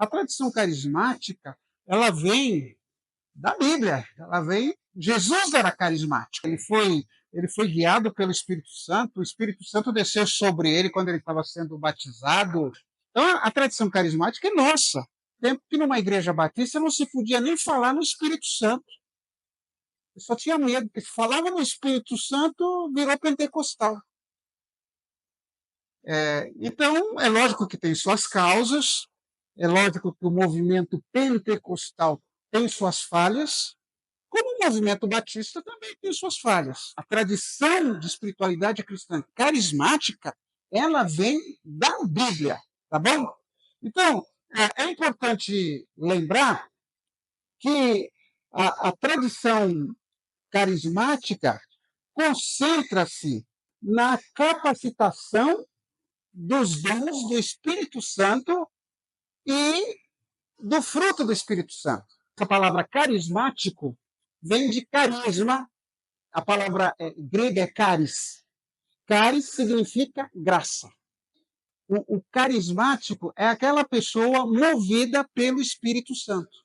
A tradição carismática, ela vem da Bíblia, ela vem... Jesus era carismático, ele foi guiado pelo Espírito Santo, o Espírito Santo desceu sobre ele quando ele estava sendo batizado. Então, a tradição carismática é nossa. Tempo que numa igreja batista não se podia nem falar no Espírito Santo. Eu só tinha medo, porque se falava no Espírito Santo, virou pentecostal. Então, é lógico que tem suas causas, é lógico que o movimento pentecostal tem suas falhas, como o movimento batista também tem suas falhas. A tradição de espiritualidade cristã carismática, ela vem da Bíblia, tá bom? Então, é importante lembrar que a tradição carismática concentra-se na capacitação dos dons do Espírito Santo e do fruto do Espírito Santo. A palavra carismático vem de carisma, a palavra grega é charis. Charis significa graça. O carismático é aquela pessoa movida pelo Espírito Santo.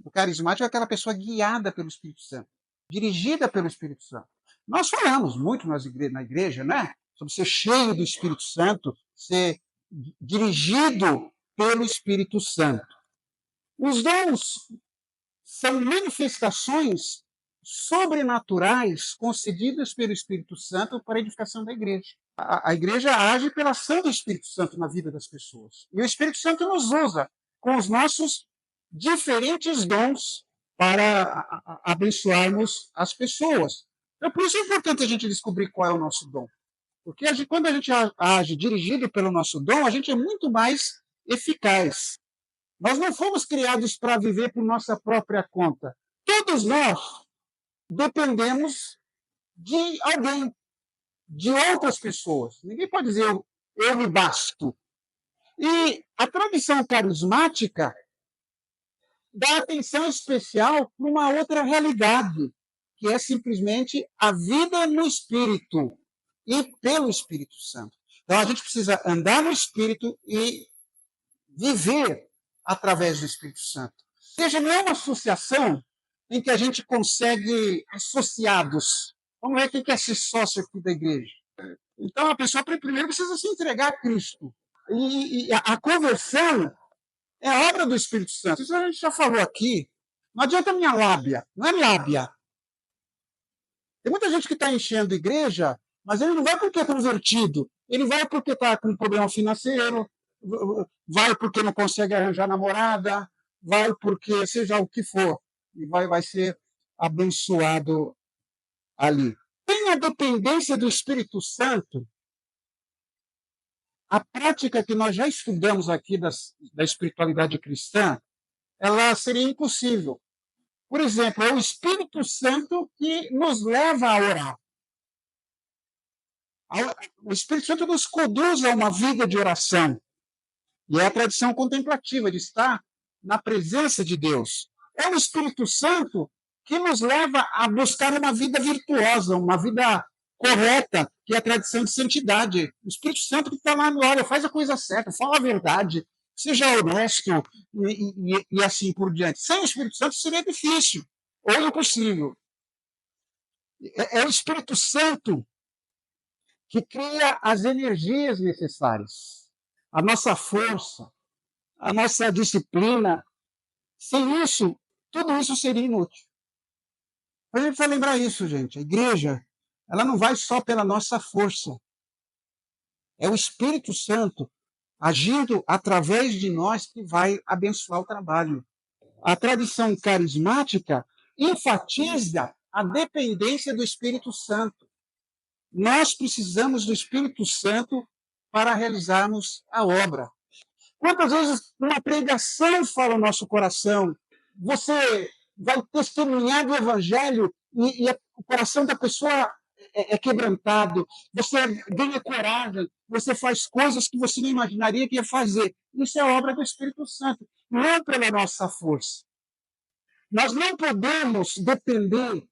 O carismático é aquela pessoa guiada pelo Espírito Santo, dirigida pelo Espírito Santo. Nós falamos muito na igreja, né? Sobre ser cheio do Espírito Santo, ser dirigido pelo Espírito Santo. Os dons são manifestações sobrenaturais concedidas pelo Espírito Santo para a edificação da igreja. A igreja age pela ação do Espírito Santo na vida das pessoas. E o Espírito Santo nos usa com os nossos diferentes dons para abençoarmos as pessoas. Então, por isso é importante a gente descobrir qual é o nosso dom. Porque quando a gente age dirigido pelo nosso dom, a gente é muito mais eficaz. Nós não fomos criados para viver por nossa própria conta. Todos nós dependemos de alguém, de outras pessoas. Ninguém pode dizer eu me basto. E a tradição carismática dá atenção especial para uma outra realidade, que é simplesmente a vida no Espírito e pelo Espírito Santo. Então a gente precisa andar no Espírito e viver através do Espírito Santo. Seja, não é uma associação em que a gente consegue associados. Vamos ver quem quer ser sócio aqui da igreja. Então, a pessoa primeiro precisa se entregar a Cristo. E a conversão é obra do Espírito Santo. Isso a gente já falou aqui. Não adianta minha lábia. Não é lábia. Tem muita gente que está enchendo a igreja, mas ele não vai porque é convertido. Ele vai porque está com problema financeiro, vai porque não consegue arranjar namorada, vai porque seja o que for, e vai ser abençoado ali. Tem a dependência do Espírito Santo. A prática que nós já estudamos aqui da espiritualidade cristã, ela seria impossível. Por exemplo, é o Espírito Santo que nos leva a orar. O Espírito Santo nos conduz a uma vida de oração. E é a tradição contemplativa de estar na presença de Deus. É o Espírito Santo que nos leva a buscar uma vida virtuosa, uma vida correta, que é a tradição de santidade. O Espírito Santo que está lá, olha, faz a coisa certa, fala a verdade, seja honesto e assim por diante. Sem o Espírito Santo seria difícil ou impossível. É o Espírito Santo que cria as energias necessárias, a nossa força, a nossa disciplina. Sem isso, tudo isso seria inútil. A gente precisa lembrar isso, gente. A igreja, ela não vai só pela nossa força. É o Espírito Santo agindo através de nós que vai abençoar o trabalho. A tradição carismática enfatiza a dependência do Espírito Santo. Nós precisamos do Espírito Santo para realizarmos a obra. Quantas vezes uma pregação fala no nosso coração? Você vai testemunhar do Evangelho e o coração da pessoa é quebrantado. Você ganha coragem, você faz coisas que você não imaginaria que ia fazer. Isso é obra do Espírito Santo, não é pela nossa força. Nós não podemos depender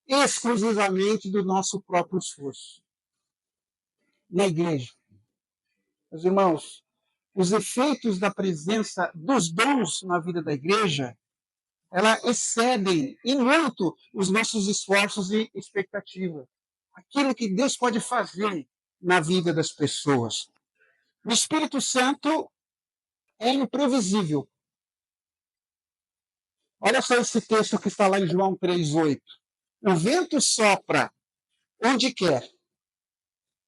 exclusivamente do nosso próprio esforço. Na igreja, meus irmãos, os efeitos da presença dos dons na vida da igreja, ela excedem em muito os nossos esforços e expectativas. Aquilo que Deus pode fazer na vida das pessoas. O Espírito Santo é imprevisível. Olha só esse texto que está lá em João 3,8. O vento sopra onde quer,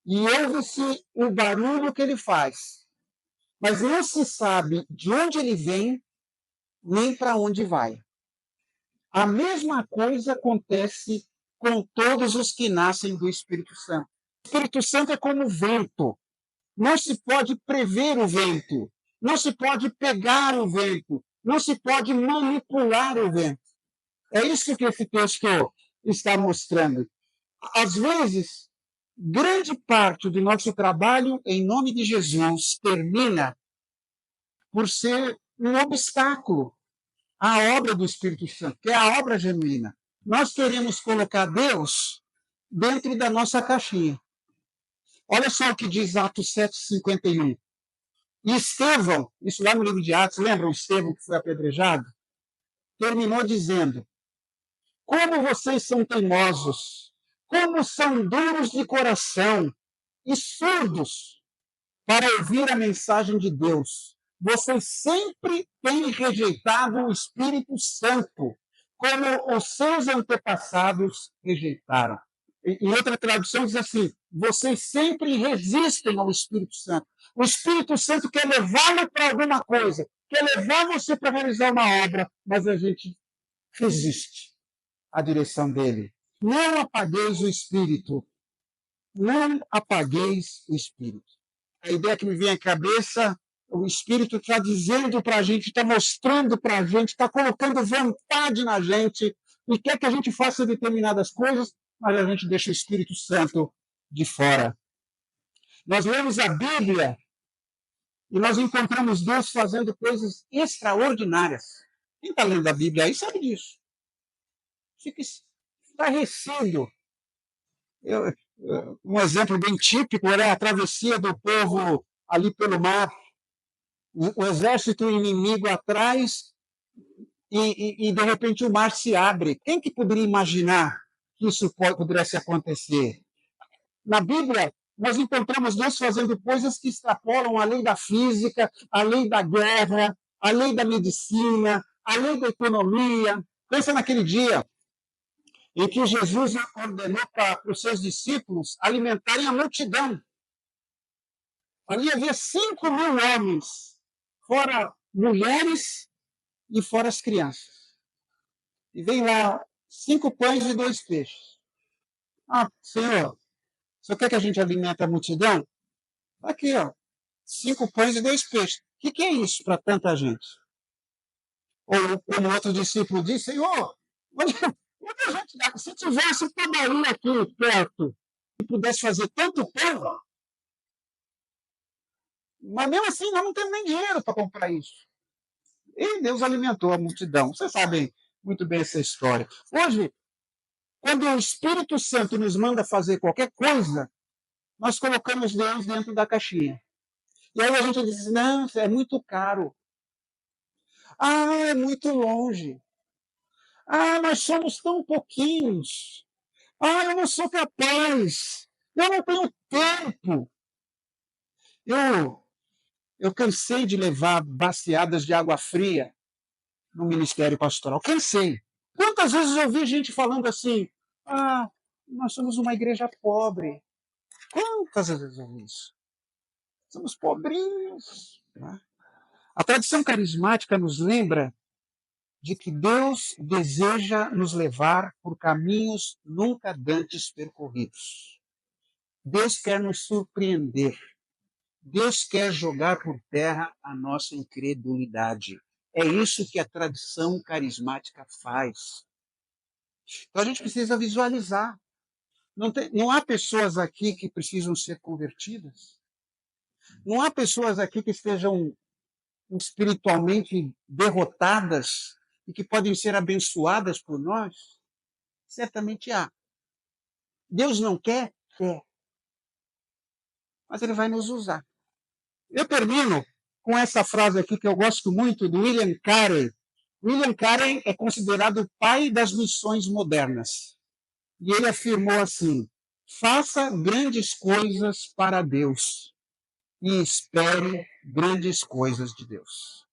e ouve-se o barulho que ele faz, mas não se sabe de onde ele vem, nem para onde vai. A mesma coisa acontece com todos os que nascem do Espírito Santo. O Espírito Santo é como o vento. Não se pode prever o vento. Não se pode pegar o vento. Não se pode manipular o vento. É isso que esse texto está mostrando. Às vezes, grande parte do nosso trabalho, em nome de Jesus, termina por ser um obstáculo à obra do Espírito Santo, que é a obra genuína. Nós queremos colocar Deus dentro da nossa caixinha. Olha só o que diz Atos 7,51. E Estevão, isso lá no livro de Atos, lembram Estevão que foi apedrejado? Terminou dizendo: como vocês são teimosos, como são duros de coração e surdos para ouvir a mensagem de Deus. Vocês sempre têm rejeitado o Espírito Santo, como os seus antepassados rejeitaram. Em outra tradução diz assim: vocês sempre resistem ao Espírito Santo. O Espírito Santo quer levá-lo para alguma coisa, quer levar você para realizar uma obra, mas a gente resiste à direção dele. Não apagueis o Espírito. Não apagueis o Espírito. A ideia que me vem à cabeça, o Espírito está dizendo para a gente, está mostrando para a gente, está colocando vontade na gente e quer que a gente faça determinadas coisas, mas a gente deixa o Espírito Santo de fora. Nós lemos a Bíblia e nós encontramos Deus fazendo coisas extraordinárias. Quem está lendo a Bíblia aí sabe disso. Fica estarrecido. Um exemplo bem típico era a travessia do povo ali pelo mar. O exército inimigo atrás e de repente o mar se abre. Quem que poderia imaginar que isso pudesse acontecer? Na Bíblia, nós encontramos Deus fazendo coisas que extrapolam a lei da física, a lei da guerra, a lei da medicina, a lei da economia. Pensa naquele dia em que Jesus ordenou para os seus discípulos alimentarem a multidão. Ali havia 5.000 homens, fora mulheres e fora as crianças. E vem lá 5 pães e 2 peixes. Ah, Senhor, o senhor quer que a gente alimente a multidão? Aqui, ó, 5 pães e 2 peixes. O que é isso para tanta gente? Ou como outro discípulo disse, Senhor, muita gente dá. Se tivesse um padaria aqui perto e pudesse fazer tanto pão, mas mesmo assim nós não temos nem dinheiro para comprar isso. E Deus alimentou a multidão. Vocês sabem muito bem essa história. Hoje, quando o Espírito Santo nos manda fazer qualquer coisa, nós colocamos Deus dentro da caixinha. E aí a gente diz, não, é muito caro. Ah, é muito longe. Ah, nós somos tão pouquinhos. Ah, eu não sou capaz. Eu não tenho tempo. Eu cansei de levar baciadas de água fria no ministério pastoral. Cansei. Quantas vezes eu vi gente falando assim, ah, nós somos uma igreja pobre. Quantas vezes eu vi isso? Somos pobrinhos. Né? A tradição carismática nos lembra de que Deus deseja nos levar por caminhos nunca dantes percorridos. Deus quer nos surpreender. Deus quer jogar por terra a nossa incredulidade. É isso que a tradição carismática faz. Então a gente precisa visualizar. Não há pessoas aqui que precisam ser convertidas. Não há pessoas aqui que estejam espiritualmente derrotadas e que podem ser abençoadas por nós. Certamente há. Deus não quer? Quer. Mas Ele vai nos usar. Eu termino com essa frase aqui que eu gosto muito, do William Carey. William Carey é considerado o pai das missões modernas. E ele afirmou assim: faça grandes coisas para Deus e espere grandes coisas de Deus.